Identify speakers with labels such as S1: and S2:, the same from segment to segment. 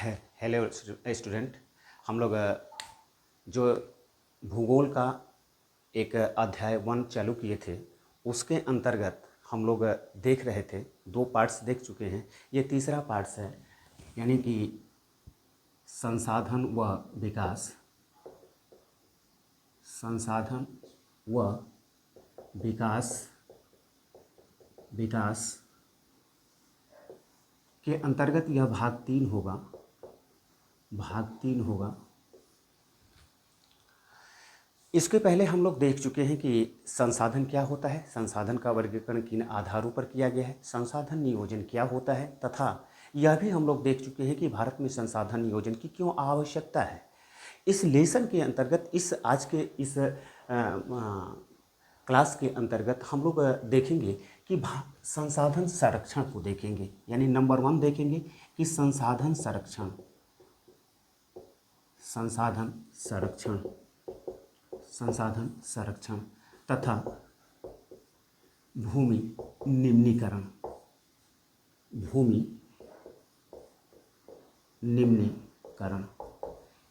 S1: Hello student. हम लोग जो भूगोल का एक अध्याय 1 चालू किए थे उसके अंतर्गत हम लोग देख रहे थे। 2 पार्ट्स देख चुके हैं, ये तीसरा पार्ट्स है, यानी कि संसाधन व विकास। संसाधन व विकास के अंतर्गत यह भाग 3 होगा। इसके पहले हम लोग देख चुके हैं कि संसाधन क्या होता है, संसाधन का वर्गीकरण किन आधारों पर किया गया है, संसाधन नियोजन क्या होता है, तथा यह भी हम लोग देख चुके हैं कि भारत में संसाधन नियोजन की क्यों आवश्यकता है। इस लेसन के अंतर्गत आज के इस क्लास के अंतर्गत हम लोग देखेंगे कि संसाधन संरक्षण को देखेंगे, यानी नंबर 1 देखेंगे कि संसाधन संरक्षण तथा भूमि निम्नीकरण।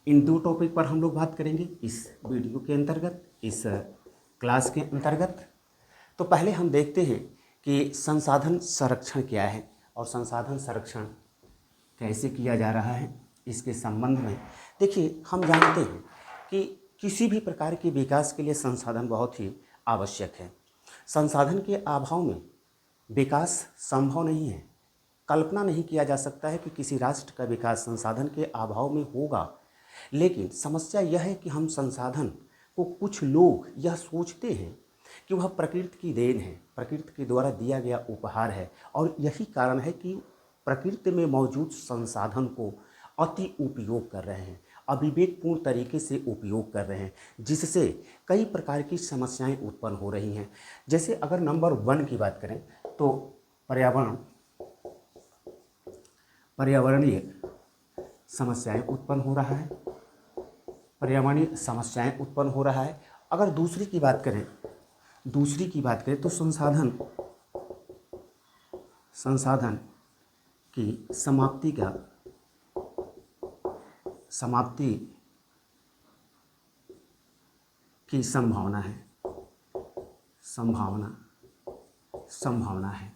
S1: इन 2 टॉपिक पर हम लोग बात करेंगे इस वीडियो के अंतर्गत, इस क्लास के अंतर्गत। तो पहले हम देखते हैं कि संसाधन संरक्षण क्या है और संसाधन संरक्षण कैसे किया जा रहा है। इसके संबंध में देखिए, हम जानते हैं कि किसी भी प्रकार के विकास के लिए संसाधन बहुत ही आवश्यक है। संसाधन के अभाव में विकास संभव नहीं है। कल्पना नहीं किया जा सकता है कि किसी राष्ट्र का विकास संसाधन के अभाव में होगा। लेकिन समस्या यह है कि हम संसाधन को, कुछ लोग यह सोचते हैं कि वह प्रकृति की देन है, प्रकृति के द्वारा दिया गया उपहार है, और यही कारण है कि प्रकृति में मौजूद संसाधन को अति उपयोग कर रहे हैं, अविवेकपूर्ण तरीके से उपयोग कर रहे हैं, जिससे कई प्रकार की समस्याएं उत्पन्न हो रही हैं। जैसे अगर नंबर 1 की बात करें तो पर्यावरणीय समस्याएं उत्पन्न हो रहा है, अगर दूसरी की बात करें तो संसाधन की समाप्ति की संभावना है।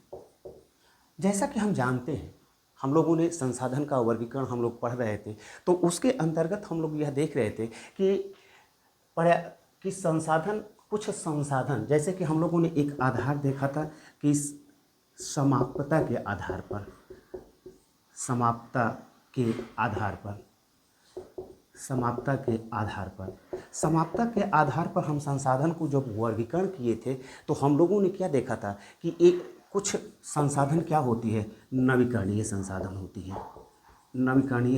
S1: जैसा कि हम जानते हैं, हम लोगों ने संसाधन का वर्गीकरण हम लोग पढ़ रहे थे, तो उसके अंतर्गत हम लोग यह देख रहे थे कि कुछ संसाधन, जैसे कि हम लोगों ने एक आधार देखा था कि समाप्तता के आधार पर हम संसाधन को जब वर्गीकरण किए थे, तो हम लोगों ने क्या देखा था कि कुछ संसाधन क्या होती है, नवीकरणीय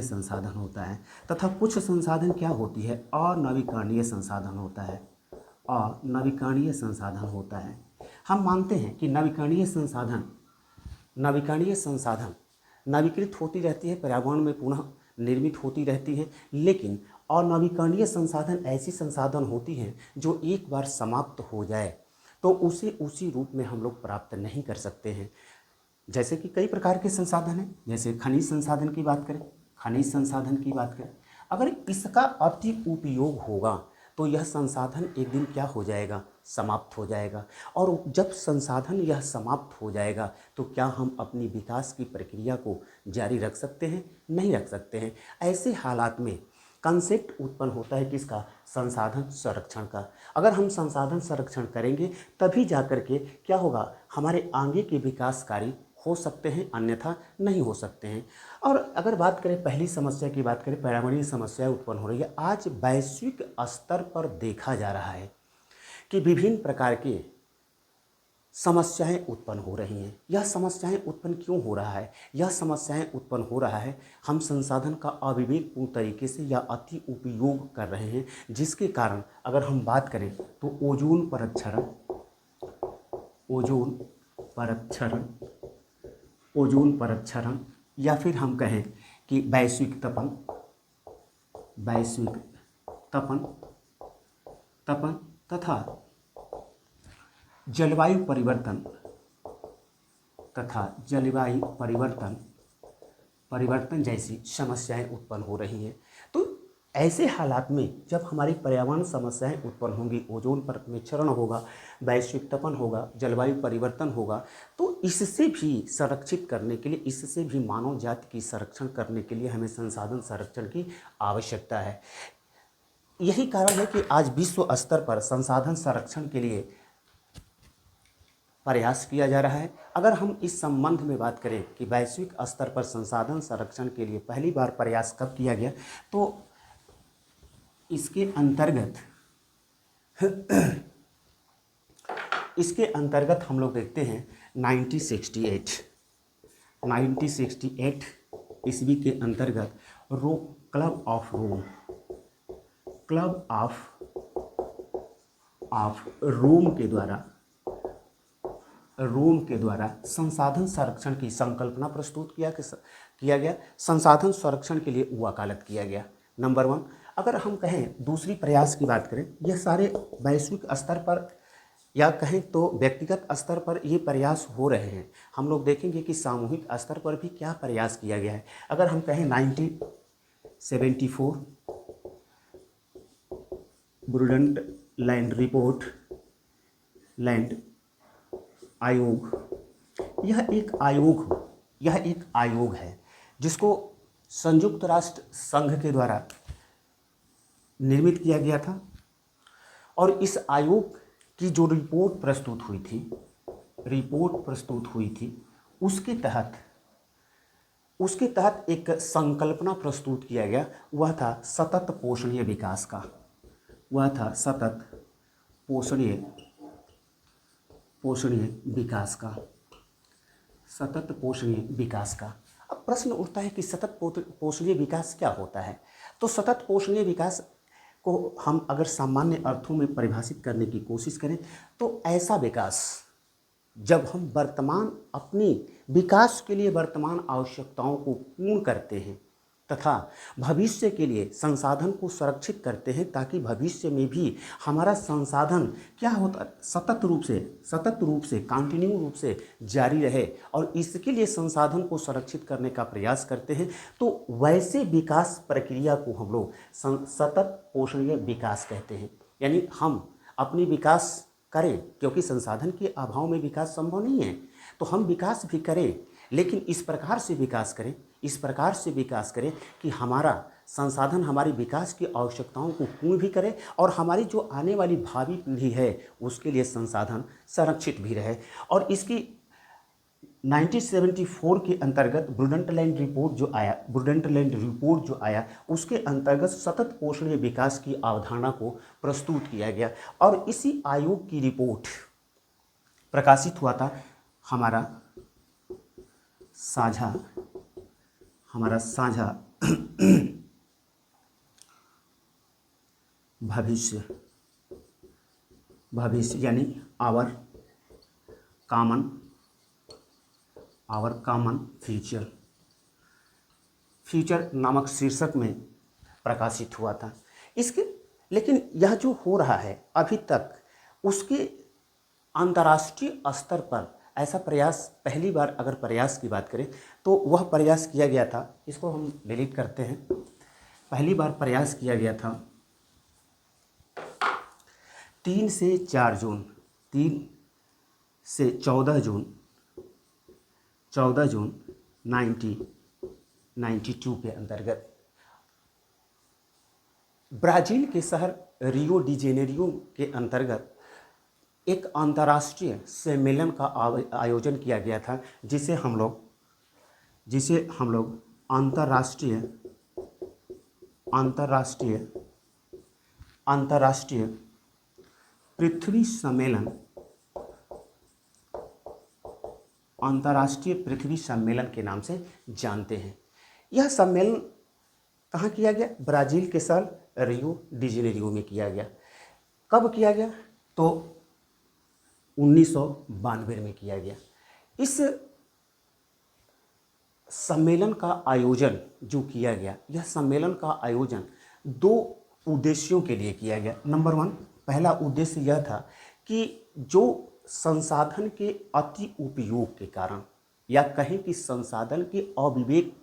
S1: संसाधन होता है, तथा कुछ संसाधन क्या होती है, अनवीकरणीय संसाधन होता है। हम मानते हैं कि नवीकरणीय संसाधन नवीकृत होती रहती है, पर्यावरण में पुनः निर्मित होती रहती है, लेकिन अनवीकरणीय संसाधन ऐसी संसाधन होती हैं जो एक बार समाप्त हो जाए तो उसे उसी रूप में हम लोग प्राप्त नहीं कर सकते हैं। जैसे कि कई प्रकार के संसाधन हैं, जैसे खनिज संसाधन की बात करें, अगर इसका अति उपयोग होगा तो यह संसाधन एक दिन क्या हो जाएगा, समाप्त हो जाएगा। और जब संसाधन यह समाप्त हो जाएगा तो क्या हम अपनी विकास की प्रक्रिया को जारी रख सकते हैं? नहीं रख सकते हैं। ऐसे हालात में कंसेप्ट उत्पन्न होता है किसका, संसाधन संरक्षण का। अगर हम संसाधन संरक्षण करेंगे तभी जाकर के क्या होगा, हमारे आगे के विकास कार्य हो सकते हैं, अन्यथा नहीं हो सकते हैं। और अगर बात करें पहली समस्या की बात करें, पर्यावरणीय समस्या उत्पन्न हो रही है। आज वैश्विक स्तर पर देखा जा रहा है कि विभिन्न प्रकार की समस्याएं उत्पन्न हो रही हैं। यह समस्याएं उत्पन्न क्यों हो रहा है? यह समस्याएं उत्पन्न हो रहा है, हम संसाधन का अविवेकपूर्ण तरीके से या अति उपयोग कर रहे हैं, जिसके कारण अगर हम बात करें तो ओजोन परक्षरण या फिर हम कहें कि वैश्विक तपन तथा जलवायु परिवर्तन परिवर्तन जैसी समस्याएं उत्पन्न हो रही हैं। तो ऐसे हालात में जब हमारी पर्यावरण समस्याएं उत्पन्न होंगी, ओजोन परत में क्षरण होगा, वैश्विक तपन होगा, जलवायु परिवर्तन होगा, तो इससे भी संरक्षित करने के लिए, इससे भी मानव जाति की संरक्षण करने के लिए हमें संसाधन संरक्षण की आवश्यकता है। यही कारण है कि आज विश्व स्तर पर संसाधन संरक्षण के लिए प्रयास किया जा रहा है। अगर हम इस संबंध में बात करें कि वैश्विक स्तर पर संसाधन संरक्षण के लिए पहली बार प्रयास कब किया गया, तो इसके अंतर्गत हम लोग देखते हैं 1968 ईस्वी के अंतर्गत क्लब ऑफ रोम के द्वारा संसाधन संरक्षण की संकल्पना प्रस्तुत किया गया। संसाधन संरक्षण के लिए वकालत किया गया। नंबर 1, अगर हम कहें दूसरी प्रयास की बात करें, यह सारे वैश्विक स्तर पर या कहें तो व्यक्तिगत स्तर पर ये प्रयास हो रहे हैं। हम लोग देखेंगे कि सामूहिक स्तर पर भी क्या प्रयास किया गया है। अगर हम कहें 1974 ब्रुंडटलैंड रिपोर्ट लैंड आयोग, यह एक आयोग है जिसको संयुक्त राष्ट्र संघ के द्वारा निर्मित किया गया था। और इस आयोग की जो रिपोर्ट प्रस्तुत हुई थी उसके तहत एक संकल्पना प्रस्तुत किया गया। वह था सतत पोषणीय विकास का। अब प्रश्न उठता है कि सतत पोषणीय विकास क्या होता है। तो सतत पोषणीय विकास को हम अगर सामान्य अर्थों में परिभाषित करने की कोशिश करें तो ऐसा विकास जब हम अपनी विकास के लिए वर्तमान आवश्यकताओं को पूर्ण करते हैं तथा भविष्य के लिए संसाधन को संरक्षित करते हैं, ताकि भविष्य में भी हमारा संसाधन क्या होता सतत रूप से कंटिन्यू रूप से जारी रहे, और इसके लिए संसाधन को संरक्षित करने का प्रयास करते हैं। तो वैसे विकास प्रक्रिया को हम लोग सतत पोषणीय विकास कहते हैं। यानी हम अपनी विकास करें, क्योंकि संसाधन के अभाव में विकास संभव नहीं है, तो हम विकास भी करें, लेकिन इस प्रकार से विकास करें कि हमारा संसाधन हमारी विकास की आवश्यकताओं को पूर्ण भी करे और हमारी जो आने वाली भावी पीढ़ी है उसके लिए संसाधन संरक्षित भी रहे। और इसकी 1974 के अंतर्गत ब्रुंडटलैंड रिपोर्ट जो आया उसके अंतर्गत सतत पोषणीय विकास की अवधारणा को प्रस्तुत किया गया। और इसी आयोग की रिपोर्ट प्रकाशित हुआ था हमारा साझा भविष्य यानी आवर कॉमन फ्यूचर नामक शीर्षक में प्रकाशित हुआ था। लेकिन यह जो हो रहा है अभी तक, उसके अंतर्राष्ट्रीय स्तर पर ऐसा प्रयास पहली बार अगर प्रयास की बात करें तो वह प्रयास किया गया था, इसको हम डिलीट करते हैं। पहली बार प्रयास किया गया था 3 से 14 जून 1992 के अंतर्गत ब्राज़ील के शहर रियो डी जेनेरियो के अंतर्गत एक अंतर्राष्ट्रीय सम्मेलन का आयोजन किया गया था, जिसे हम लोग अंतर्राष्ट्रीय पृथ्वी सम्मेलन के नाम से जानते हैं। यह सम्मेलन कहाँ किया गया? ब्राज़ील के शहर रियो डी जेनेरियो में किया गया। कब किया गया? तो 1992 में किया गया। इस सम्मेलन का आयोजन जो किया गया, यह सम्मेलन का आयोजन 2 उद्देश्यों के लिए किया गया। नंबर 1, पहला उद्देश्य यह था कि जो संसाधन के अति उपयोग के कारण या कहें कि संसाधन के अविवेक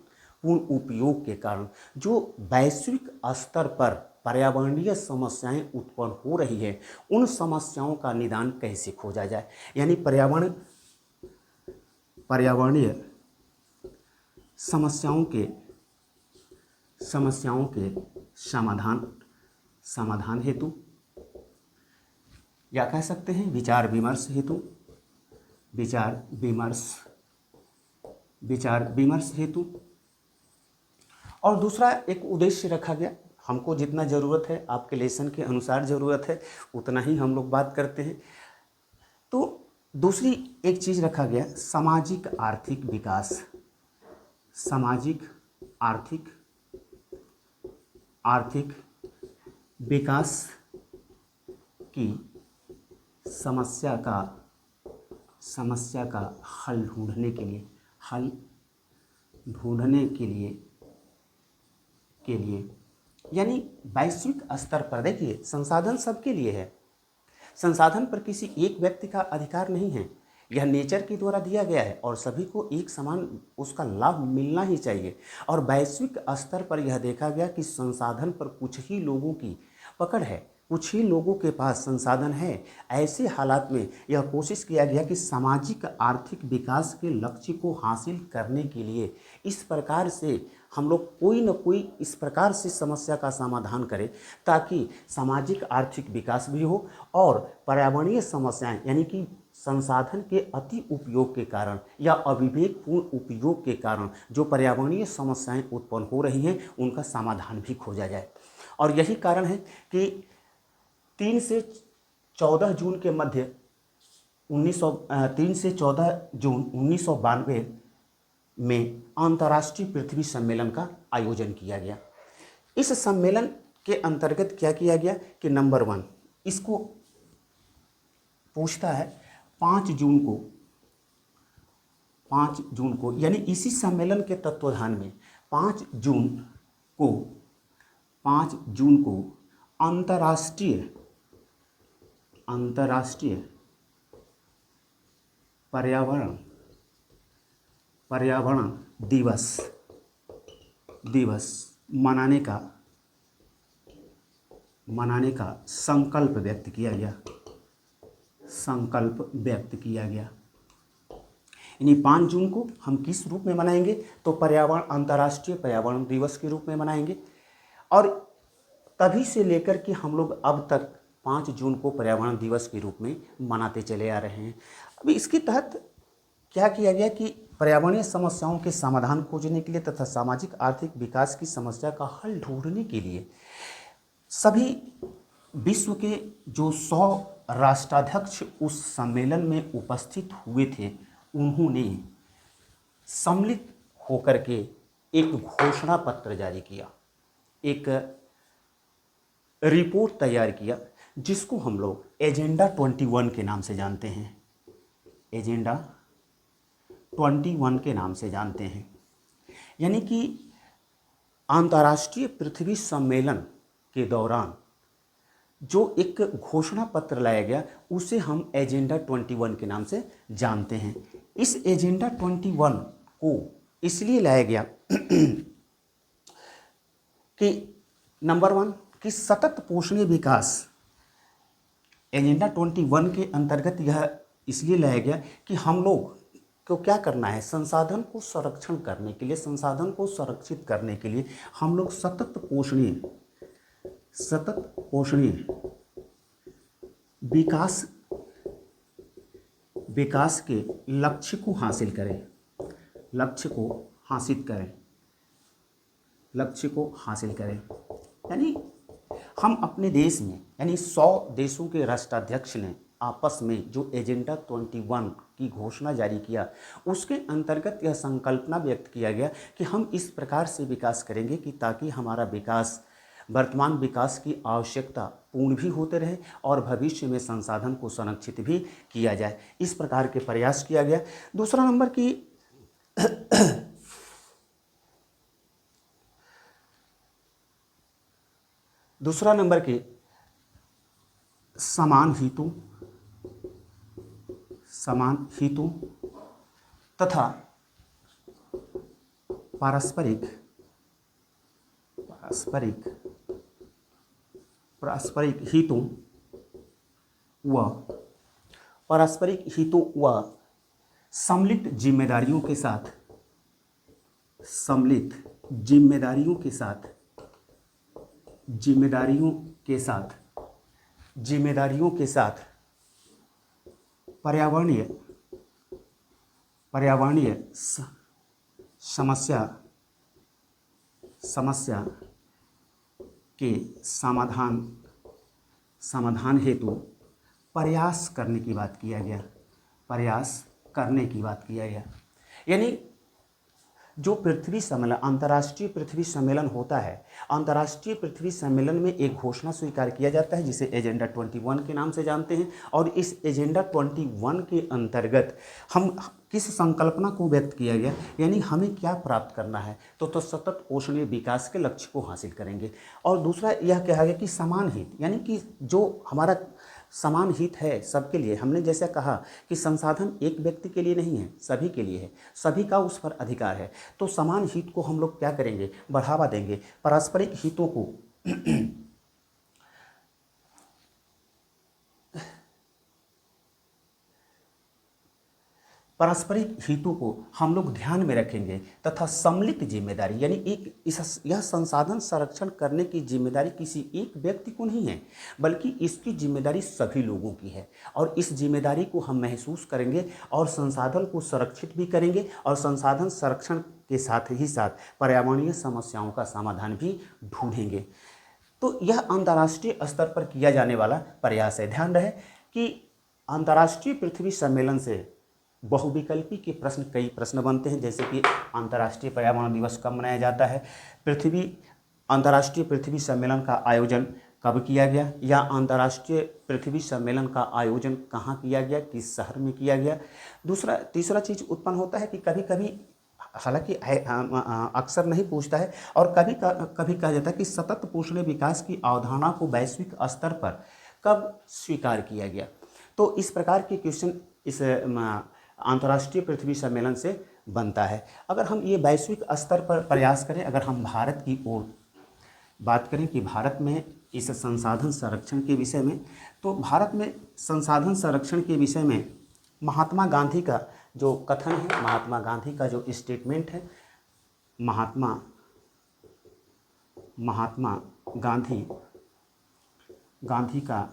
S1: पूर्ण उपयोग के कारण जो वैश्विक स्तर पर पर्यावरणीय समस्याएं उत्पन्न हो रही है, उन समस्याओं का निदान कैसे खोजा जाए, यानी पर्यावरणीय समस्याओं के समाधान हेतु, या कह सकते हैं विचार विमर्श हेतु। और दूसरा एक उद्देश्य रखा गया, हमको जितना ज़रूरत है, आपके लेसन के अनुसार ज़रूरत है उतना ही हम लोग बात करते हैं। तो दूसरी एक चीज़ रखा गया, सामाजिक आर्थिक विकास की समस्या का हल ढूंढने के लिए यानी वैश्विक स्तर पर देखिए, संसाधन सबके लिए है, संसाधन पर किसी एक व्यक्ति का अधिकार नहीं है, यह नेचर के द्वारा दिया गया है और सभी को एक समान उसका लाभ मिलना ही चाहिए। और वैश्विक स्तर पर यह देखा गया कि संसाधन पर कुछ ही लोगों की पकड़ है, कुछ ही लोगों के पास संसाधन है। ऐसे हालात में यह कोशिश किया गया कि सामाजिक आर्थिक विकास के लक्ष्य को हासिल करने के लिए इस प्रकार से हम लोग कोई न कोई इस प्रकार से समस्या का समाधान करें ताकि सामाजिक आर्थिक विकास भी हो और पर्यावरणीय समस्याएं यानी कि संसाधन के अति उपयोग के कारण या अविवेकपूर्ण उपयोग के कारण जो पर्यावरणीय समस्याएं उत्पन्न हो रही हैं, उनका समाधान भी खोजा जाए। और यही कारण है कि 3 से 14 जून के मध्य 3 से 14 जून 1992 में अंतर्राष्ट्रीय पृथ्वी सम्मेलन का आयोजन किया गया। इस सम्मेलन के अंतर्गत क्या किया गया कि नंबर 1 इसको पूछता है 5 जून को यानी इसी सम्मेलन के तत्वाधान में 5 जून को अंतर्राष्ट्रीय पर्यावरण दिवस मनाने का संकल्प व्यक्त किया गया। यानी 5 जून को हम किस रूप में मनाएंगे, तो अंतर्राष्ट्रीय पर्यावरण दिवस के रूप में मनाएंगे। और तभी से लेकर के हम लोग अब तक 5 जून को पर्यावरण दिवस के रूप में मनाते चले आ रहे हैं। अभी इसके तहत क्या किया गया कि पर्यावरणीय समस्याओं के समाधान खोजने के लिए तथा सामाजिक आर्थिक विकास की समस्या का हल ढूंढने के लिए सभी विश्व के जो 100 राष्ट्राध्यक्ष उस सम्मेलन में उपस्थित हुए थे, उन्होंने सम्मिलित होकर के एक घोषणा पत्र जारी किया, एक रिपोर्ट तैयार किया, जिसको हम लोग एजेंडा 21 के नाम से जानते हैं। एजेंडा 21 के नाम से जानते हैं। यानी कि अंतर्राष्ट्रीय पृथ्वी सम्मेलन के दौरान जो एक घोषणा पत्र लाया गया, उसे हम एजेंडा 21 के नाम से जानते हैं। इस एजेंडा 21 को इसलिए लाया गया कि नंबर 1 कि सतत पोषणीय विकास, एजेंडा 21 के अंतर्गत यह इसलिए लाया गया कि हम लोग को क्या करना है, संसाधन को संरक्षण करने के लिए, संसाधन को संरक्षित करने के लिए हम लोग सतत पोषणीय विकास के लक्ष्य को हासिल करें। यानी हम अपने देश में यानी 100 देशों के राष्ट्राध्यक्ष ने आपस में जो एजेंडा 21 की घोषणा जारी किया, उसके अंतर्गत यह संकल्पना व्यक्त किया गया कि हम इस प्रकार से विकास करेंगे कि ताकि हमारा विकास वर्तमान विकास की आवश्यकता पूर्ण भी होते रहे और भविष्य में संसाधन को संरक्षित भी किया जाए। इस प्रकार के प्रयास किया गया। दूसरा नंबर की समान हितों तथा पारस्परिक पारस्परिक पारस्परिक हितों व पारस्परिक हितों व सम्मिलित जिम्मेदारियों के साथ सम्मिलित जिम्मेदारियों के साथ जिम्मेदारियों के साथ जिम्मेदारियों के साथ पर्यावरणीय पर्यावरणीय समस्या समस्या के समाधान हेतु प्रयास करने की बात किया गया, प्रयास करने की बात किया गया। यानी जो पृथ्वी सम्मेलन, अंतर्राष्ट्रीय पृथ्वी सम्मेलन होता है, अंतर्राष्ट्रीय पृथ्वी सम्मेलन में एक घोषणा स्वीकार किया जाता है जिसे एजेंडा 21 के नाम से जानते हैं। और इस एजेंडा 21 के अंतर्गत हम किस संकल्पना को व्यक्त किया गया, यानी हमें क्या प्राप्त करना है, तो सतत पोषणीय विकास के लक्ष्य को हासिल करेंगे। और दूसरा यह कहा गया कि समान हित, यानी कि जो हमारा समान हित है सबके लिए। हमने जैसा कहा कि संसाधन एक व्यक्ति के लिए नहीं है, सभी के लिए है, सभी का उस पर अधिकार है। तो समान हित को हम लोग क्या करेंगे, बढ़ावा देंगे। पारस्परिक हितों को पारस्परिक हितों को हम लोग ध्यान में रखेंगे तथा सम्मिलित जिम्मेदारी, यानी यह संसाधन संरक्षण करने की जिम्मेदारी किसी एक व्यक्ति को नहीं है, बल्कि इसकी जिम्मेदारी सभी लोगों की है। और इस जिम्मेदारी को हम महसूस करेंगे और संसाधन को संरक्षित भी करेंगे और संसाधन संरक्षण के साथ ही साथ पर्यावरणीय समस्याओं का समाधान भी ढूंढेंगे। तो यह अंतर्राष्ट्रीय स्तर पर किया जाने वाला प्रयास है। ध्यान रहे कि अंतर्राष्ट्रीय पृथ्वी सम्मेलन से बहुविकल्पी के कई प्रश्न बनते हैं, जैसे कि अंतर्राष्ट्रीय पर्यावरण दिवस कब मनाया जाता है, अंतर्राष्ट्रीय पृथ्वी सम्मेलन का आयोजन कब किया गया, या अंतर्राष्ट्रीय पृथ्वी सम्मेलन का आयोजन कहाँ किया गया, किस शहर में किया गया। तीसरा चीज़ उत्पन्न होता है कि कभी कभी, हालांकि अक्सर नहीं पूछता है, और कभी कहा जाता है कि सतत पोषणीय विकास की अवधारणा को वैश्विक स्तर पर कब स्वीकार किया गया। तो इस प्रकार के क्वेश्चन इस अंतर्राष्ट्रीय पृथ्वी सम्मेलन से बनता है। अगर हम ये वैश्विक स्तर पर प्रयास करें, अगर हम भारत की ओर बात करें कि भारत में इस संसाधन संरक्षण के विषय में, तो भारत में संसाधन संरक्षण के विषय में महात्मा गांधी का जो कथन है, महात्मा गांधी का जो स्टेटमेंट है, महात्मा गांधी का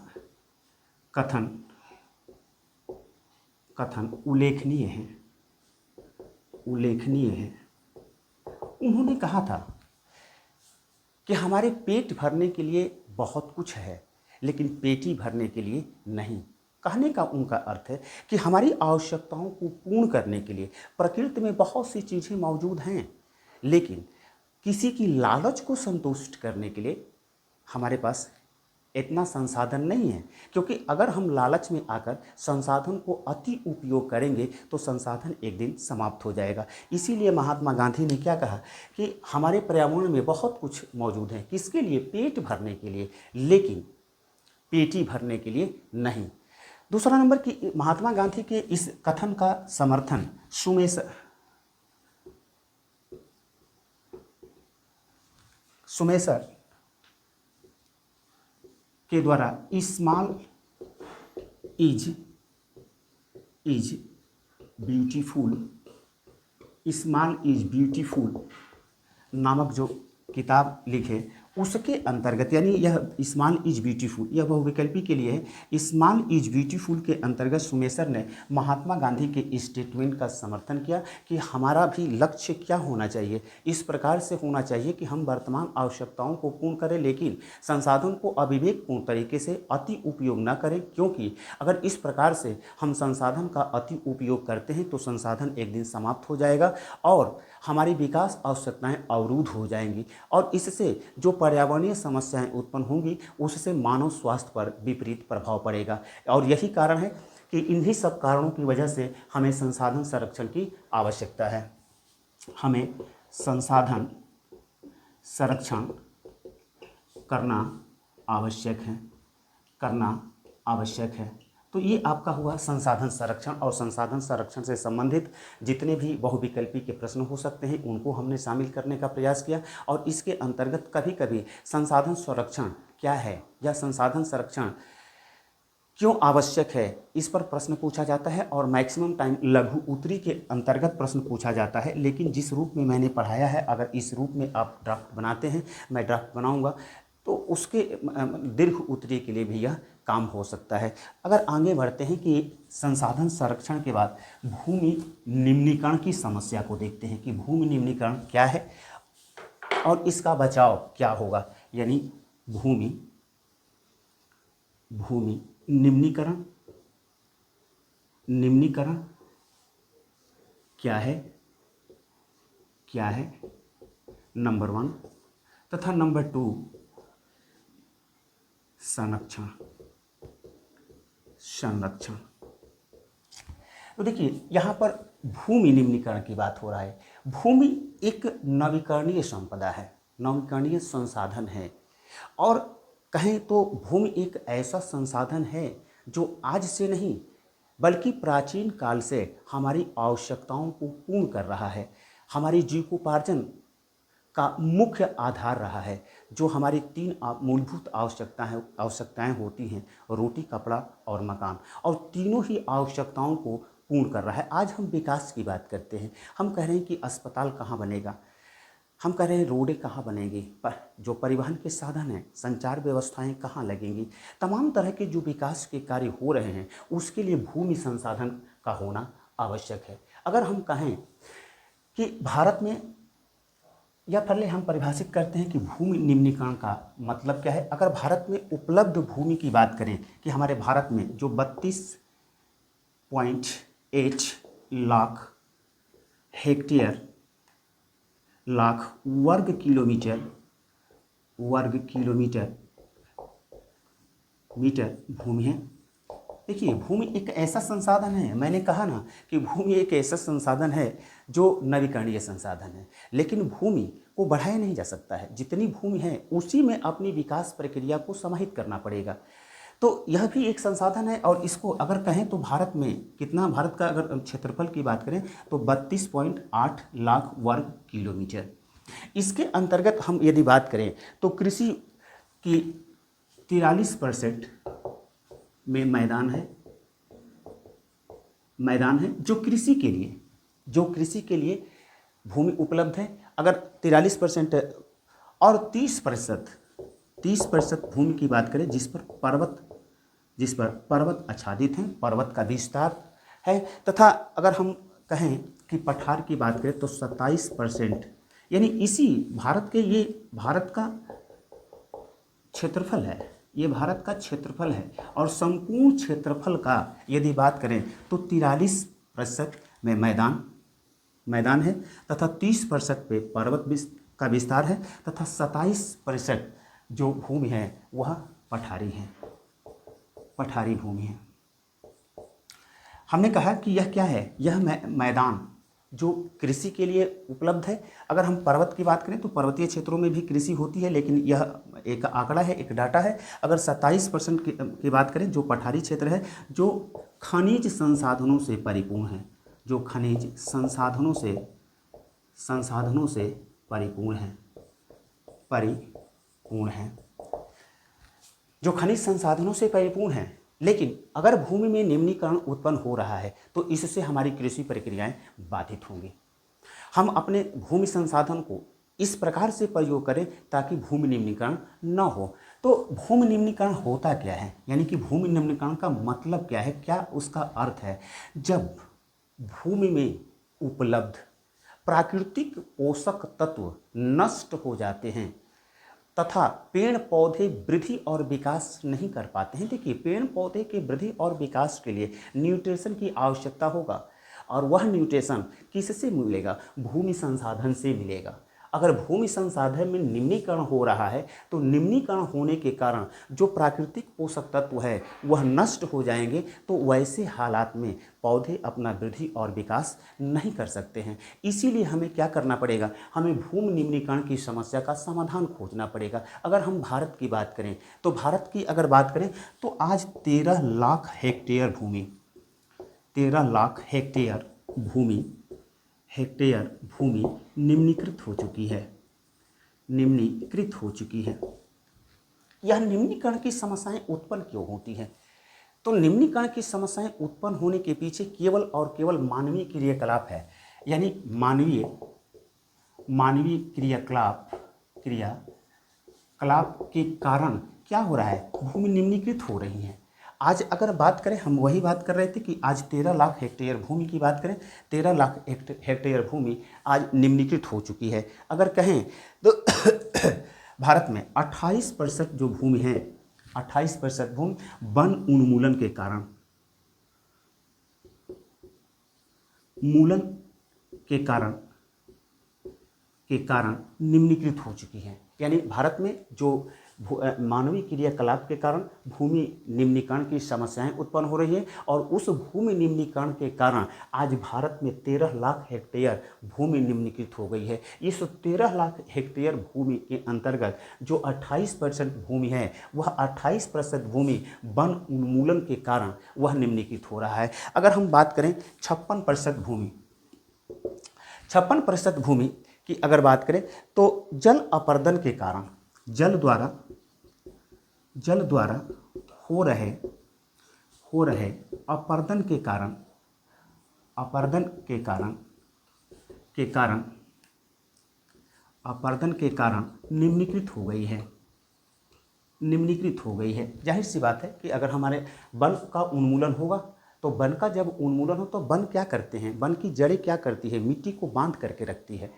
S1: कथन उल्लेखनीय है। उन्होंने कहा था कि हमारे पेट भरने के लिए बहुत कुछ है, लेकिन पेटी भरने के लिए नहीं। कहने का उनका अर्थ है कि हमारी आवश्यकताओं को पूर्ण करने के लिए प्रकृति में बहुत सी चीज़ें मौजूद हैं, लेकिन किसी की लालच को संतुष्ट करने के लिए हमारे पास इतना संसाधन नहीं है। क्योंकि अगर हम लालच में आकर संसाधन को अति उपयोग करेंगे तो संसाधन एक दिन समाप्त हो जाएगा। इसीलिए महात्मा गांधी ने क्या कहा कि हमारे पर्यावरण में बहुत कुछ मौजूद है, किसके लिए, पेट भरने के लिए, लेकिन पेटी भरने के लिए नहीं। दूसरा नंबर कि महात्मा गांधी के इस कथन का समर्थन सुमेसर के द्वारा स्मॉल इज ब्यूटीफुल नामक जो किताब लिखे उसके अंतर्गत, यानी यह स्मॉल इज ब्यूटीफुल, यह बहुविकल्पी के लिए है। स्मॉल इज ब्यूटीफुल के अंतर्गत सुमेसर ने महात्मा गांधी के स्टेटमेंट का समर्थन किया कि हमारा भी लक्ष्य क्या होना चाहिए, इस प्रकार से होना चाहिए कि हम वर्तमान आवश्यकताओं को पूर्ण करें, लेकिन संसाधन को अविवेकपूर्ण तरीके से अति उपयोग न करें। क्योंकि अगर इस प्रकार से हम संसाधन का अति उपयोग करते हैं तो संसाधन एक दिन समाप्त हो जाएगा और हमारी विकास आवश्यकताएं अवरुद्ध हो जाएंगी, और इससे जो पर्यावरणीय समस्याएं उत्पन्न होंगी उससे मानव स्वास्थ्य पर विपरीत प्रभाव पड़ेगा। और यही कारण है कि इन्हीं सब कारणों की वजह से हमें संसाधन संरक्षण की आवश्यकता है। हमें संसाधन संरक्षण करना आवश्यक है। तो ये आपका हुआ संसाधन संरक्षण, और संसाधन संरक्षण से संबंधित जितने भी बहुविकल्पी के प्रश्न हो सकते हैं उनको हमने शामिल करने का प्रयास किया। और इसके अंतर्गत कभी कभी संसाधन संरक्षण क्या है या संसाधन संरक्षण क्यों आवश्यक है, इस पर प्रश्न पूछा जाता है। और मैक्सिमम टाइम लघु उत्तरी के अंतर्गत प्रश्न पूछा जाता है। लेकिन जिस रूप में मैंने पढ़ाया है, अगर इस रूप में आप ड्राफ्ट बनाते हैं, मैं ड्राफ्ट बनाऊंगा, तो उसके दीर्घ उत्तरी के लिए भी यह काम हो सकता है। अगर आगे बढ़ते हैं कि संसाधन संरक्षण के बाद भूमि निम्नीकरण की समस्या को देखते हैं कि भूमि निम्नीकरण क्या है और इसका बचाव क्या होगा। यानी भूमि निम्नीकरण क्या है नंबर 1, तथा नंबर 2 संरक्षण। तो देखिए यहाँ पर भूमि निम्नीकरण की बात हो रहा है। भूमि एक नवीकरणीय संपदा है, नवीकरणीय संसाधन है, और कहें तो भूमि एक ऐसा संसाधन है जो आज से नहीं बल्कि प्राचीन काल से हमारी आवश्यकताओं को पूर्ण कर रहा है, हमारी जीविकोपार्जन का मुख्य आधार रहा है। जो हमारी 3 मूलभूत आवश्यकताएं होती हैं, रोटी, कपड़ा और मकान, और तीनों ही आवश्यकताओं को पूर्ण कर रहा है। आज हम विकास की बात करते हैं, हम कह रहे हैं कि अस्पताल कहाँ बनेगा, हम कह रहे हैं रोडें कहाँ बनेंगी, पर जो परिवहन के साधन हैं, संचार व्यवस्थाएं कहाँ लगेंगी, तमाम तरह के जो विकास के कार्य हो रहे हैं उसके लिए भूमि संसाधन का होना आवश्यक है। अगर हम कहें कि भारत में, या पहले हम परिभाषित करते हैं कि भूमि निम्नीकरण का मतलब क्या है। अगर भारत में उपलब्ध भूमि की बात करें कि हमारे भारत में जो 32.8 लाख हेक्टेयर वर्ग किलोमीटर भूमि है। देखिए भूमि एक ऐसा संसाधन है, मैंने कहा ना कि भूमि एक ऐसा संसाधन है जो नवीकरणीय संसाधन है, लेकिन भूमि को बढ़ाया नहीं जा सकता है। जितनी भूमि है उसी में अपनी विकास प्रक्रिया को समाहित करना पड़ेगा। तो यह भी एक संसाधन है, और इसको अगर कहें तो भारत में कितना, भारत का अगर क्षेत्रफल की बात करें तो 32.8 लाख वर्ग किलोमीटर। इसके अंतर्गत हम यदि बात करें तो कृषि की 43% में मैदान है जो कृषि के लिए भूमि उपलब्ध है। अगर 43% और 30% भूमि की बात करें जिस पर पर्वत आच्छादित हैं, पर्वत का विस्तार है, तथा अगर हम कहें कि पठार की बात करें तो 27%, यानी इसी भारत का क्षेत्रफल है, ये भारत का क्षेत्रफल है। और संपूर्ण क्षेत्रफल का यदि बात करें तो 43% में मैदान है, तथा 30% पे पर्वत का विस्तार है, तथा 27% जो भूमि है वह पठारी भूमि है। हमने कहा कि यह क्या है, यह मैदान जो कृषि के लिए उपलब्ध है। अगर हम पर्वत की बात करें तो पर्वतीय क्षेत्रों में भी कृषि होती है, लेकिन यह एक आंकड़ा है, एक डाटा है। अगर 27% की बात करें जो पठारी क्षेत्र है, जो खनिज संसाधनों से परिपूर्ण है, जो खनिज संसाधनों से परिपूर्ण है, जो खनिज संसाधनों से परिपूर्ण है। लेकिन अगर भूमि में निम्नीकरण उत्पन्न हो रहा है तो इससे हमारी कृषि प्रक्रियाएं बाधित होंगी। हम अपने भूमि संसाधन को इस प्रकार से प्रयोग करें ताकि भूमि निम्नीकरण न हो। तो भूमि निम्नीकरण होता क्या है, यानी कि भूमि निम्नीकरण का मतलब क्या है, क्या उसका अर्थ है। जब भूमि में उपलब्ध प्राकृतिक पोषक तत्व नष्ट हो जाते हैं तथा पेड़ पौधे वृद्धि और विकास नहीं कर पाते हैं। देखिए पेड़ पौधे के वृद्धि और विकास के लिए न्यूट्रिशन की आवश्यकता होगा, और वह न्यूट्रिशन किससे मिलेगा, भूमि संसाधन से मिलेगा। अगर भूमि संसाधन में निम्नीकरण हो रहा है तो निम्नीकरण होने के कारण जो प्राकृतिक पोषक तत्व है वह नष्ट हो जाएंगे, तो वैसे हालात में पौधे अपना वृद्धि और विकास नहीं कर सकते हैं। इसीलिए हमें क्या करना पड़ेगा, हमें भूमि निम्नीकरण की समस्या का समाधान खोजना पड़ेगा। अगर हम भारत की बात करें तो भारत की अगर बात करें तो आज 13 लाख हेक्टेयर भूमि 13 लाख हेक्टेयर भूमि निम्नीकृत हो चुकी है, निम्नीकृत हो चुकी है। यह निम्नीकरण की समस्याएं उत्पन्न क्यों होती हैं? तो निम्नीकरण की समस्याएं उत्पन्न होने के पीछे केवल और केवल मानवीय क्रियाकलाप है, यानी मानवीय क्रियाकलाप के कारण क्या हो रहा है, भूमि निम्नीकृत हो रही है। आज अगर बात करें, हम वही बात कर रहे थे कि आज 13 लाख हेक्टेयर भूमि की बात करें, 13 लाख हेक्टेयर भूमि आज निम्नीकृत हो चुकी है। अगर कहें तो भारत में 28% जो भूमि है, 28% भूमि वन उन्मूलन के कारण निम्नीकृत हो चुकी है। यानी भारत में जो मानवीय क्रियाकलाप के कारण भूमि निम्नीकरण की समस्याएं उत्पन्न हो रही है, और उस भूमि निम्नीकरण के कारण आज भारत में 13 लाख हेक्टेयर भूमि निम्नीकृत हो गई है। इस 13 लाख हेक्टेयर भूमि के अंतर्गत जो 28% भूमि है, वह 28% भूमि वन उन्मूलन के कारण वह निम्नीकृत हो रहा है। अगर हम बात करें 56% भूमि की अगर बात करें तो जल अपर्दन के कारण, जल द्वारा हो रहे अपर्दन के कारण निम्नीकृत हो गई है। जाहिर सी बात है कि अगर हमारे वन का उन्मूलन होगा तो वन का जब उन्मूलन हो तो वन क्या करते हैं, वन की जड़ें क्या करती है, मिट्टी को बांध करके रखती है।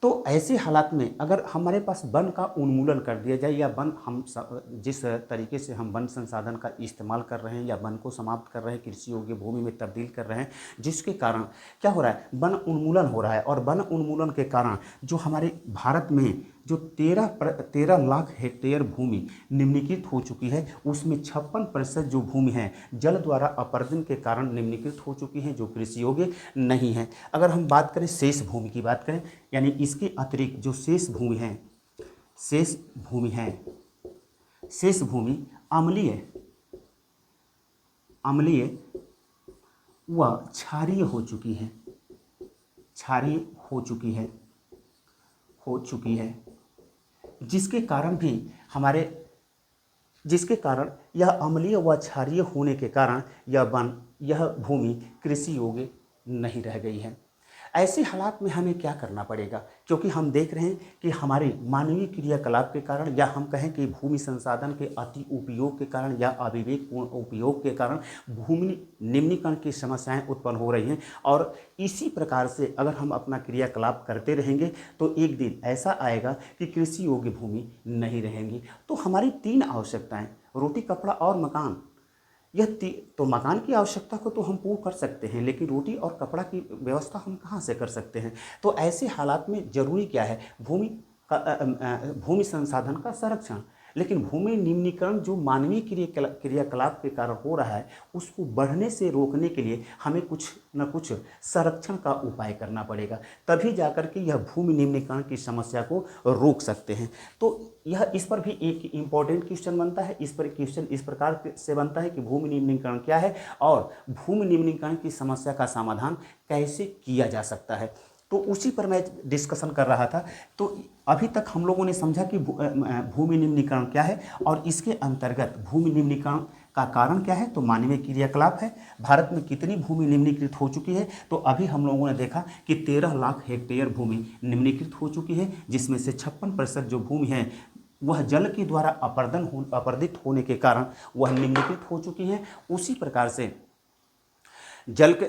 S1: तो ऐसे हालात में अगर हमारे पास वन का उन्मूलन कर दिया जाए, या वन हम जिस तरीके से हम वन संसाधन का इस्तेमाल कर रहे हैं या वन को समाप्त कर रहे हैं, कृषि योग्य भूमि में तब्दील कर रहे हैं, जिसके कारण क्या हो रहा है, वन उन्मूलन हो रहा है। और वन उन्मूलन के कारण जो हमारे भारत में जो 13 लाख हेक्टेयर भूमि निम्नीकृत हो चुकी है, उसमें 56% जो भूमि है जल द्वारा अपर्दन के कारण निम्नीकृत हो चुकी है, जो कृषि योग्य नहीं है। अगर हम बात करें शेष भूमि की बात करें, यानी इसके अतिरिक्त जो शेष भूमि अम्लीय व क्षारीय हो चुकी है, जिसके कारण यह अम्लीय व क्षारीय होने के कारण यह भूमि कृषि योग्य नहीं रह गई है। ऐसे हालात में हमें क्या करना पड़ेगा, क्योंकि हम देख रहे हैं कि हमारे मानवीय क्रियाकलाप के कारण, या हम कहें कि भूमि संसाधन के अति उपयोग के कारण या अविवेकपूर्ण उपयोग के कारण भूमि निम्नीकरण की समस्याएं उत्पन्न हो रही हैं। और इसी प्रकार से अगर हम अपना क्रियाकलाप करते रहेंगे तो एक दिन ऐसा आएगा कि कृषि योग्य भूमि नहीं रहेंगी। तो हमारी 3 आवश्यकताएं, रोटी, कपड़ा और मकान, तो मकान की आवश्यकता को तो हम पूर्ण कर सकते हैं, लेकिन रोटी और कपड़ा की व्यवस्था हम कहाँ से कर सकते हैं। तो ऐसे हालात में जरूरी क्या है, भूमि संसाधन का संरक्षण। लेकिन भूमि निम्नीकरण जो मानवीय क्रियाकलाप के कारण हो रहा है, उसको बढ़ने से रोकने के लिए हमें कुछ न कुछ संरक्षण का उपाय करना पड़ेगा, तभी जाकर के यह भूमि निम्नीकरण की समस्या को रोक सकते हैं। तो इस पर भी एक इम्पॉर्टेंट क्वेश्चन बनता है। इस पर क्वेश्चन इस प्रकार से बनता है कि भूमि निम्नीकरण क्या है और भूमि निम्नीकरण की समस्या का समाधान कैसे किया जा सकता है। तो उसी पर मैं डिस्कशन कर रहा था। तो अभी तक हम लोगों ने समझा कि भूमि निम्नीकरण क्या है और इसके अंतर्गत भूमि निम्नीकरण का कारण क्या है, तो मानवीय क्रियाकलाप है। भारत में कितनी भूमि निम्नीकृत हो चुकी है, तो अभी हम लोगों ने देखा कि 13 लाख हेक्टेयर भूमि निम्नीकृत हो चुकी है, जिसमें से 56% जो भूमि है वह जल के द्वारा अपर्दित होने के कारण वह निम्नीकृत हो चुकी हैं। उसी प्रकार से जल के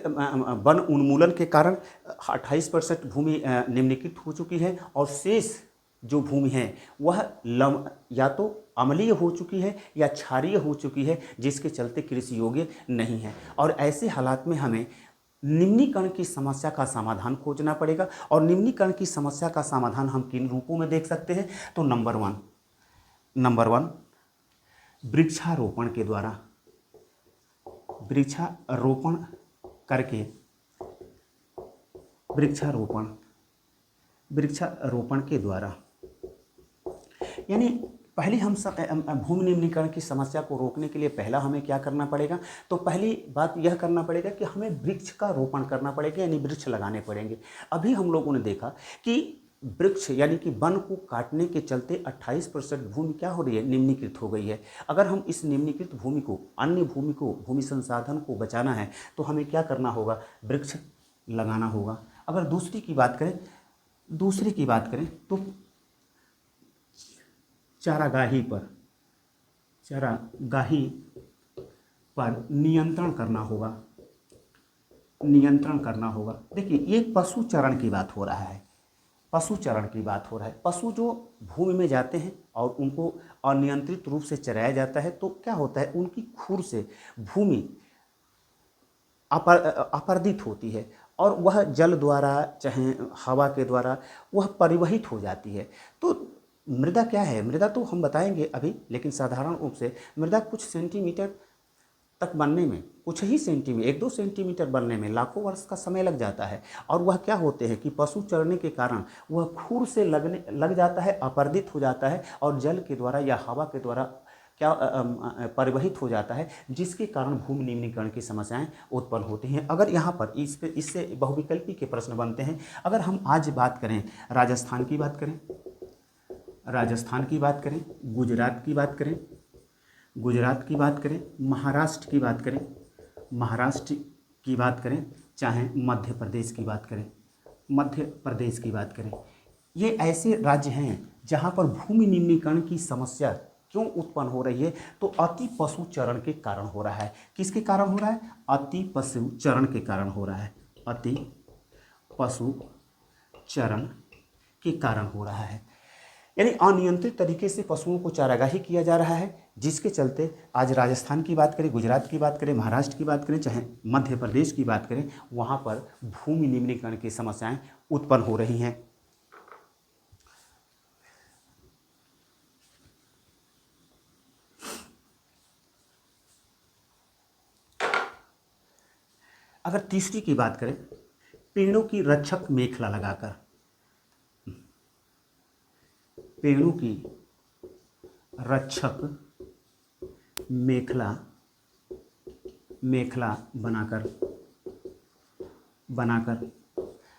S1: वन उन्मूलन के कारण 28% भूमि निम्नीकृत हो चुकी है, और शेष जो भूमि है वह या तो अम्लीय हो चुकी है या क्षारीय हो चुकी है, जिसके चलते कृषि योग्य नहीं है। और ऐसे हालात में हमें निम्नीकरण की समस्या का समाधान खोजना पड़ेगा। और निम्नीकरण की समस्या का समाधान हम किन रूपों में देख सकते हैं? तो नंबर वन वृक्षारोपण के द्वारा, वृक्षारोपण करके, वृक्षारोपण के द्वारा, यानी पहले हम भूमि निम्नीकरण की समस्या को रोकने के लिए पहला हमें क्या करना पड़ेगा? तो पहली बात यह करना पड़ेगा कि हमें वृक्ष का रोपण करना पड़ेगा, यानी वृक्ष लगाने पड़ेंगे। अभी हम लोगों ने देखा कि वृक्ष यानी कि वन को काटने के चलते 28% भूमि क्या हो रही है? निम्नीकृत हो गई है। अगर हम इस निम्नीकृत भूमि को, अन्य भूमि को, भूमि संसाधन को बचाना है तो हमें क्या करना होगा? वृक्ष लगाना होगा। अगर दूसरी की बात करें तो चारागाही पर नियंत्रण करना होगा। देखिए, ये पशु चरण की बात हो रहा है। पशु जो भूमि में जाते हैं और उनको अनियंत्रित रूप से चराया जाता है तो क्या होता है? उनकी खुर से भूमि अपरदित होती है और वह जल द्वारा चाहे हवा के द्वारा वह परिवहित हो जाती है। तो मृदा क्या है? मृदा तो हम बताएंगे अभी, लेकिन साधारण रूप से मृदा कुछ सेंटीमीटर तक बनने में, कुछ ही सेंटीमीटर, 1-2 सेंटीमीटर बनने में लाखों वर्ष का समय लग जाता है। और वह क्या होते हैं कि पशु चरने के कारण वह खुर से लग जाता है, अपरदित हो जाता है और जल के द्वारा या हवा के द्वारा क्या परिवहित हो जाता है, जिसके कारण भूमि निम्नीकरण की समस्याएं उत्पन्न होती हैं। अगर यहाँ पर इससे बहुविकल्पी के प्रश्न बनते हैं। अगर हम आज बात करें, राजस्थान की बात करें, गुजरात की बात करें, महाराष्ट्र की बात करें, चाहे मध्य प्रदेश की बात करें, ये ऐसे राज्य हैं जहाँ पर भूमि निम्नीकरण की समस्या क्यों उत्पन्न हो रही है? तो अति पशु चरण के कारण हो रहा है। किसके कारण हो रहा है? अति पशु चरण के कारण हो रहा है। अति पशु चरण के कारण हो रहा है, यानी अनियंत्रित तरीके से पशुओं को चारागाही किया जा रहा है, जिसके चलते आज राजस्थान की बात करें, गुजरात की बात करें, महाराष्ट्र की बात करें, चाहे मध्य प्रदेश की बात करें, वहाँ पर भूमि निम्नीकरण की समस्याएं उत्पन्न हो रही हैं। अगर तीसरी की बात करें, पेड़ों की रक्षक मेखला लगाकर, पेड़ों की रक्षक मेखला बनाकर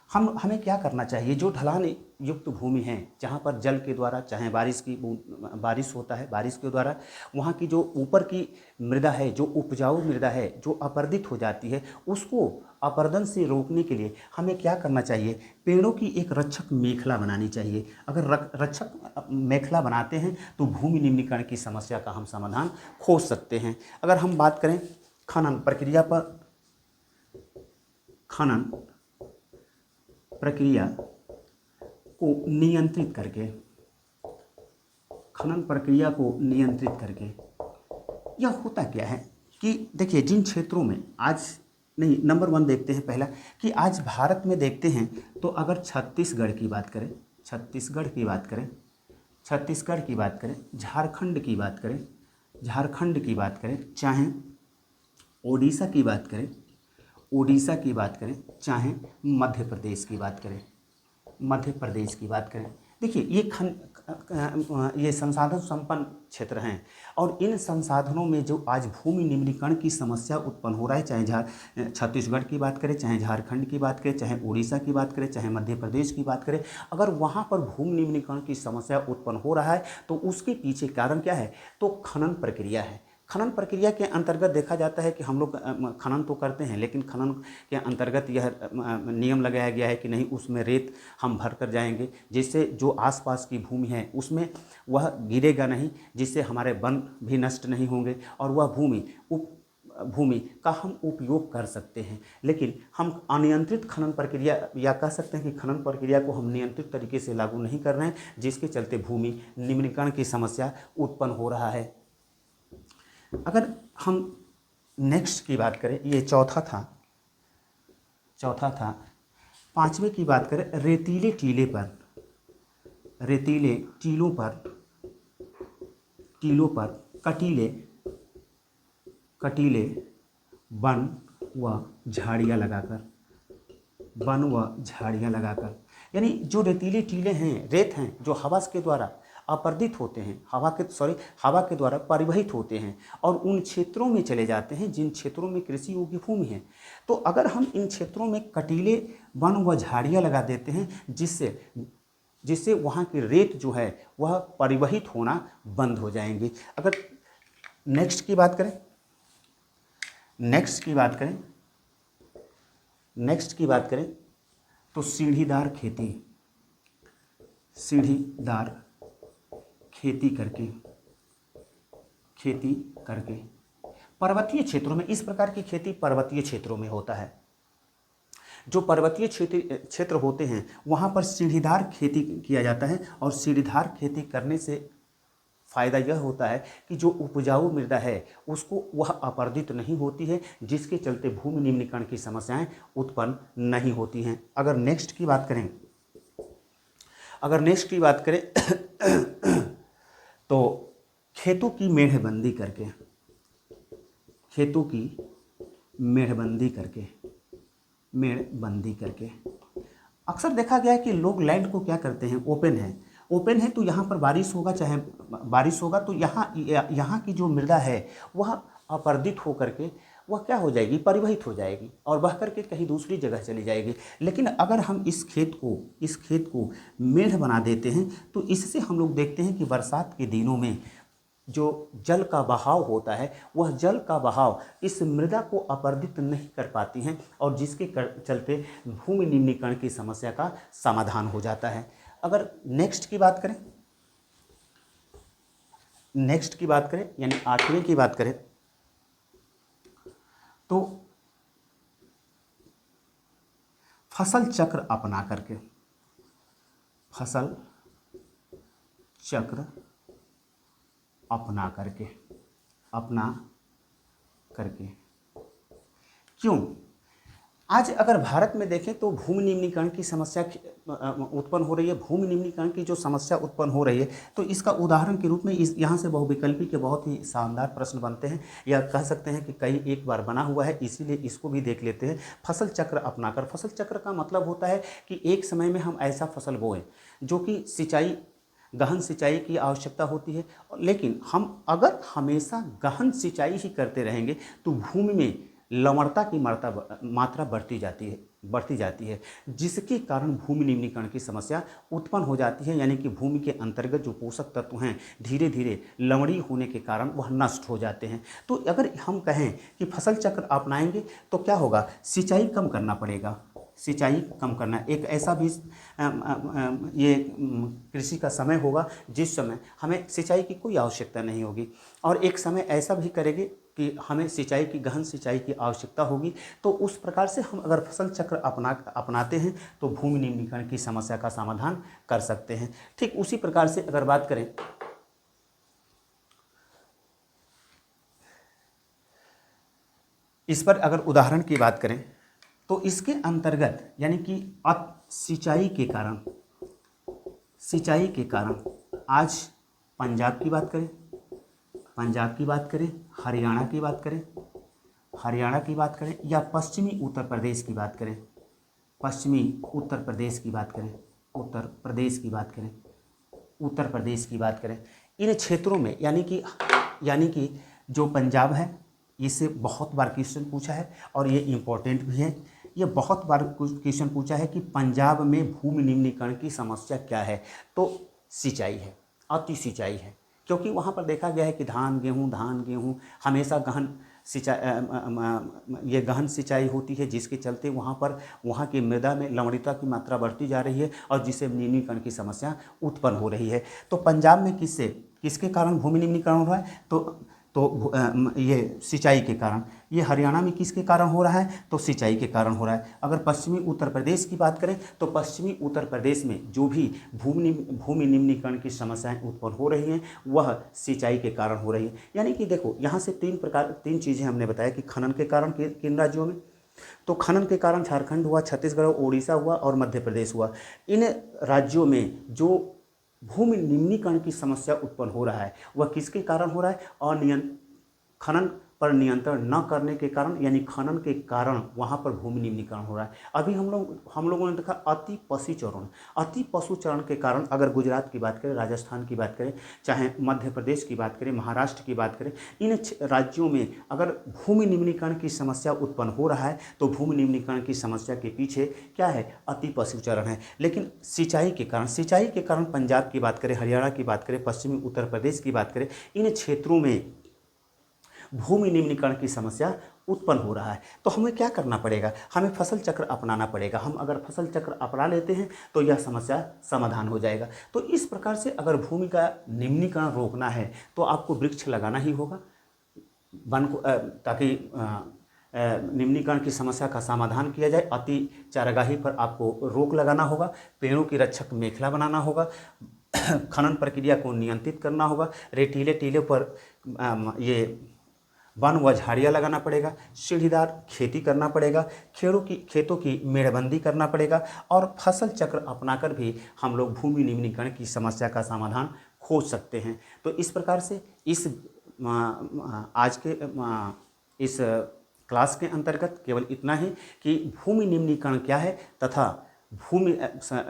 S1: हमें क्या करना चाहिए? जो ढलान युक्त भूमि है, जहाँ पर जल के द्वारा, चाहे बारिश होता है, बारिश के द्वारा वहाँ की जो ऊपर की मृदा है, जो उपजाऊ मृदा है, जो अपरदित हो जाती है, उसको अपरदन से रोकने के लिए हमें क्या करना चाहिए? पेड़ों की एक रक्षक मेखला बनानी चाहिए। अगर रक्षक मेखला बनाते हैं तो भूमि निम्नीकरण की समस्या का हम समाधान खोज सकते हैं। अगर हम बात करें खनन प्रक्रिया को नियंत्रित करके, यह होता क्या है कि देखिए, जिन क्षेत्रों में आज नहीं, नंबर 1 देखते हैं पहला कि आज भारत में देखते हैं तो अगर छत्तीसगढ़ की बात करें, झारखंड की बात करें, चाहे ओडिशा की बात करें, चाहे मध्य प्रदेश की बात करें, देखिए ये संसाधन संपन्न क्षेत्र हैं और इन संसाधनों में जो आज भूमि निम्नीकरण की समस्या उत्पन्न हो रहा है, चाहे छत्तीसगढ़ की बात करें, चाहे झारखंड की बात करें, चाहे उड़ीसा की बात करें, चाहे मध्य प्रदेश की बात करें, अगर वहाँ पर भूमि निम्नीकरण की समस्या उत्पन्न हो रहा है तो उसके पीछे कारण क्या है? तो खनन प्रक्रिया है। खनन प्रक्रिया के अंतर्गत देखा जाता है कि हम लोग खनन तो करते हैं, लेकिन खनन के अंतर्गत यह नियम लगाया गया है कि नहीं, उसमें रेत हम भर कर जाएंगे, जिससे जो आसपास की भूमि है उसमें वह गिरेगा नहीं, जिससे हमारे वन भी नष्ट नहीं होंगे और वह भूमि का हम उपयोग कर सकते हैं। लेकिन हम अनियंत्रित खनन प्रक्रिया, या कह सकते हैं कि खनन प्रक्रिया को हम नियंत्रित तरीके से लागू नहीं कर रहे हैं, जिसके चलते भूमि निम्नीकरण की समस्या उत्पन्न हो रहा है। अगर हम नेक्स्ट की बात करें, ये चौथा था, चौथा था। पांचवें की बात करें, रेतीले टीले पर, रेतीले टीलों पर कटीले कटीले वन व झाड़ियाँ लगाकर, वन व झाड़ियाँ लगाकर, यानी जो रेतीले टीले हैं, रेत हैं, जो हवा के द्वारा अपरदित होते हैं, हवा के द्वारा परिवहित होते हैं और उन क्षेत्रों में चले जाते हैं जिन क्षेत्रों में कृषि योग्य भूमि है। तो अगर हम इन क्षेत्रों में कटीले वन व झाड़ियाँ लगा देते हैं, जिससे वहाँ की रेत जो है वह परिवहित होना बंद हो जाएंगी। अगर नेक्स्ट की बात करें, नेक्स्ट की बात करें तो सीढ़ीदार खेती करके पर्वतीय क्षेत्रों में, इस प्रकार की खेती पर्वतीय क्षेत्रों में होता है। जो पर्वतीय क्षेत्र होते हैं वहाँ पर सीढ़ीदार खेती किया जाता है और सीढ़ीदार खेती करने से फ़ायदा यह होता है कि जो उपजाऊ मृदा है उसको वह अपरदित नहीं होती है, जिसके चलते भूमि निम्नीकरण की समस्याएं उत्पन्न नहीं होती हैं। अगर नेक्स्ट की बात करें तो खेतों की मेढ़बंदी करके अक्सर देखा गया है कि लोग लैंड को क्या करते हैं, ओपन है तो यहाँ पर बारिश होगा, चाहे बारिश होगा तो यहाँ की जो मृदा है वह अपरदित होकर के वह क्या हो जाएगी, परिवहित हो जाएगी और बह करके कहीं दूसरी जगह चली जाएगी। लेकिन अगर हम इस खेत को मेढ़ बना देते हैं तो इससे हम लोग देखते हैं कि बरसात के दिनों में जो जल का बहाव होता है वह जल का बहाव इस मृदा को अपरदित नहीं कर पाती हैं और जिसके चलते भूमि निम्नीकरण की समस्या का समाधान हो जाता है। अगर नेक्स्ट की बात करें यानी आठवीं की बात करें तो फसल चक्र अपना करके क्यों? आज अगर भारत में देखें तो भूमि निम्नीकरण की समस्या उत्पन्न हो रही है। भूमि निम्नीकरण की जो समस्या उत्पन्न हो रही है तो इसका उदाहरण के रूप में यहाँ से बहुविकल्पी के बहुत ही शानदार प्रश्न बनते हैं, या कह सकते हैं कि कई एक बार बना हुआ है, इसीलिए इसको भी देख लेते हैं। फसल चक्र अपनाकर, फसल चक्र का मतलब होता है कि एक समय में हम ऐसा फसल बोएं जो कि गहन सिंचाई की आवश्यकता होती है, लेकिन हम अगर हमेशा गहन सिंचाई ही करते रहेंगे तो भूमि में लवणता की मात्रा बढ़ती जाती है, जिसके कारण भूमि निम्नीकरण की समस्या उत्पन्न हो जाती है। यानी कि भूमि के अंतर्गत जो पोषक तत्व हैं धीरे धीरे लवणीय होने के कारण वह नष्ट हो जाते हैं। तो अगर हम कहें कि फसल चक्र अपनाएंगे तो क्या होगा, सिंचाई कम करना पड़ेगा, सिंचाई कम करना एक ऐसा भी ये कृषि का समय होगा जिस समय हमें सिंचाई की कोई आवश्यकता नहीं होगी, और एक समय ऐसा भी करेंगे कि हमें गहन सिंचाई की आवश्यकता होगी। तो उस प्रकार से हम अगर फसल चक्र अपनाते हैं तो भूमि निम्नीकरण की समस्या का समाधान कर सकते हैं। ठीक उसी प्रकार से अगर बात करें इस पर, अगर उदाहरण की बात करें तो इसके अंतर्गत यानी कि सिंचाई के कारण आज पंजाब की बात करें, हरियाणा की बात करें या पश्चिमी उत्तर प्रदेश की बात करें, इन क्षेत्रों में यानी कि जो पंजाब है, इससे बहुत बार क्वेश्चन पूछा है और ये इम्पोर्टेंट भी है। ये बहुत बार क्वेश्चन पूछा है कि पंजाब में भूमि निम्नीकरण की समस्या क्या है, तो सिंचाई है, अति सिंचाई है, क्योंकि वहाँ पर देखा गया है कि धान गेहूँ हमेशा गहन सिंचाई होती है, जिसके चलते वहाँ की मृदा में लवणता की मात्रा बढ़ती जा रही है और जिससे निम्नीकरण की समस्या उत्पन्न हो रही है। तो पंजाब में किसके कारण भूमि निम्नीकरण हो रहा है, तो ये सिंचाई के कारण। ये हरियाणा में किसके कारण हो रहा है, तो सिंचाई के कारण हो रहा है। अगर पश्चिमी उत्तर प्रदेश की बात करें तो पश्चिमी उत्तर प्रदेश में जो भी भूमि निम्नीकरण की समस्याएं उत्पन्न हो रही हैं वह सिंचाई के कारण हो रही है। यानी कि देखो यहाँ से तीन चीज़ें हमने बताया कि खनन के कारण किन राज्यों में, तो खनन के कारण झारखंड हुआ, छत्तीसगढ़, उड़ीसा हुआ और मध्य प्रदेश हुआ। इन राज्यों में जो भूमि निम्नीकरण की समस्या उत्पन्न हो रहा है वह किसके कारण हो रहा है? खनन पर नियंत्रण न करने के कारण, यानी खनन के कारण वहाँ पर भूमि निम्नीकरण हो रहा है। अभी हम लोगों ने देखा अति पशुचरण के कारण, अगर गुजरात की बात करें, राजस्थान की बात करें, चाहे मध्य प्रदेश की बात करें, महाराष्ट्र की बात करें, इन राज्यों में अगर भूमि निम्नीकरण की समस्या उत्पन्न हो रहा है तो भूमि निम्नीकरण की समस्या के पीछे क्या है? अति पशुचरण है। लेकिन सिंचाई के कारण पंजाब की बात करें, हरियाणा की बात करें, पश्चिमी उत्तर प्रदेश की बात करें, इन क्षेत्रों में भूमि निम्नीकरण की समस्या उत्पन्न हो रहा है। तो हमें क्या करना पड़ेगा? हमें फसल चक्र अपनाना पड़ेगा। हम अगर फसल चक्र अपना लेते हैं तो यह समस्या समाधान हो जाएगा। तो इस प्रकार से अगर भूमि का निम्नीकरण रोकना है तो आपको वृक्ष लगाना ही होगा वन को, ताकि निम्नीकरण की समस्या का समाधान किया जाए। अति चारागाही पर आपको रोक लगाना होगा, पेड़ों की रक्षक मेखला बनाना होगा, खनन प्रक्रिया को नियंत्रित करना होगा, रेतीले टीले पर ये वन व झाड़ियाँ लगाना पड़ेगा, सीढ़ीदार खेती करना पड़ेगा, खेतों की मेड़बंदी करना पड़ेगा और फसल चक्र अपनाकर भी हम लोग भूमि निम्नीकरण की समस्या का समाधान खोज सकते हैं। तो इस प्रकार से आज के इस क्लास के अंतर्गत केवल इतना ही कि भूमि निम्नीकरण क्या है तथा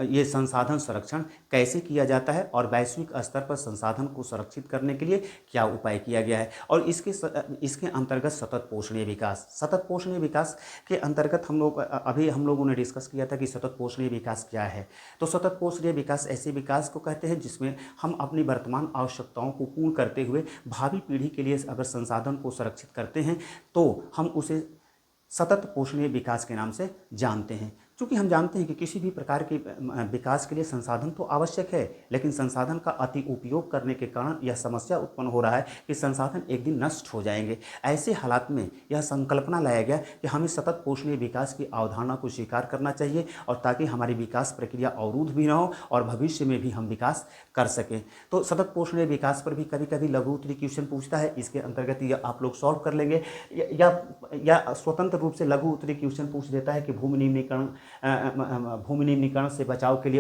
S1: ये संसाधन संरक्षण कैसे किया जाता है और वैश्विक स्तर पर संसाधन को संरक्षित करने के लिए क्या उपाय किया गया है। और इसके अंतर्गत सतत पोषणीय विकास के अंतर्गत हम लोगों ने डिस्कस किया था कि सतत पोषणीय विकास क्या है। तो सतत पोषणीय विकास ऐसे विकास को कहते हैं जिसमें हम अपनी वर्तमान आवश्यकताओं को पूर्ण करते हुए भावी पीढ़ी के लिए अगर संसाधन को संरक्षित करते हैं तो हम उसे सतत पोषणीय विकास के नाम से जानते हैं। क्योंकि हम जानते हैं कि किसी भी प्रकार के विकास के लिए संसाधन तो आवश्यक है, लेकिन संसाधन का अति उपयोग करने के कारण यह समस्या उत्पन्न हो रहा है कि संसाधन एक दिन नष्ट हो जाएंगे। ऐसे हालात में यह संकल्पना लाया गया कि हमें सतत पोषणीय विकास की अवधारणा को स्वीकार करना चाहिए और ताकि हमारी विकास प्रक्रिया अवरुद्ध भी न हो और भविष्य में भी हम विकास कर सकें। तो सतत पोषणीय विकास पर भी कभी कभी लघु उत्तरीय क्वेश्चन पूछता है, इसके अंतर्गत यह आप लोग सॉल्व कर लेंगे या स्वतंत्र रूप से लघु उत्तरीय क्वेश्चन पूछ देता है कि भूमि निम्नीकरण से बचाव के लिए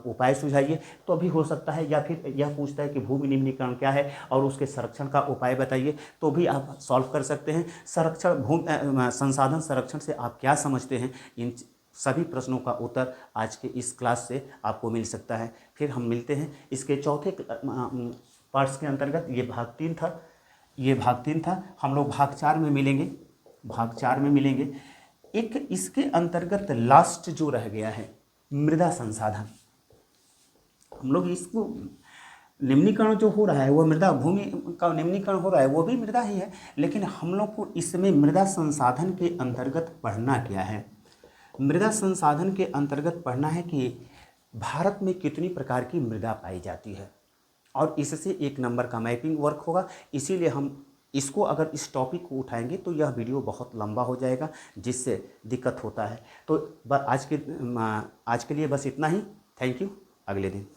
S1: उपाय सुझाइए, तो भी हो सकता है। या फिर यह पूछता है कि भूमि निम्नीकरण क्या है और उसके संरक्षण का उपाय बताइए, तो भी आप सॉल्व कर सकते हैं। संसाधन संरक्षण से आप क्या समझते हैं, इन सभी प्रश्नों का उत्तर आज के इस क्लास से आपको मिल सकता है। फिर हम मिलते हैं इसके चौथे पार्ट्स के अंतर्गत। ये भाग 3 था। हम लोग भाग 4 में मिलेंगे। एक इसके अंतर्गत लास्ट जो रह गया है मृदा संसाधन। हम लोग इसको निम्नीकरण जो हो रहा है वो भूमि का निम्नीकरण हो रहा है वो भी मृदा ही है, लेकिन हम लोग को इसमें मृदा संसाधन के अंतर्गत पढ़ना क्या है? मृदा संसाधन के अंतर्गत पढ़ना है कि भारत में कितनी प्रकार की मृदा पाई जाती है और इससे 1 नंबर का मैपिंग वर्क होगा। इसीलिए हम इसको अगर इस टॉपिक को उठाएंगे तो यह वीडियो बहुत लंबा हो जाएगा, जिससे दिक्कत होता है। तो आज के लिए बस इतना ही। Thank you. अगले दिन।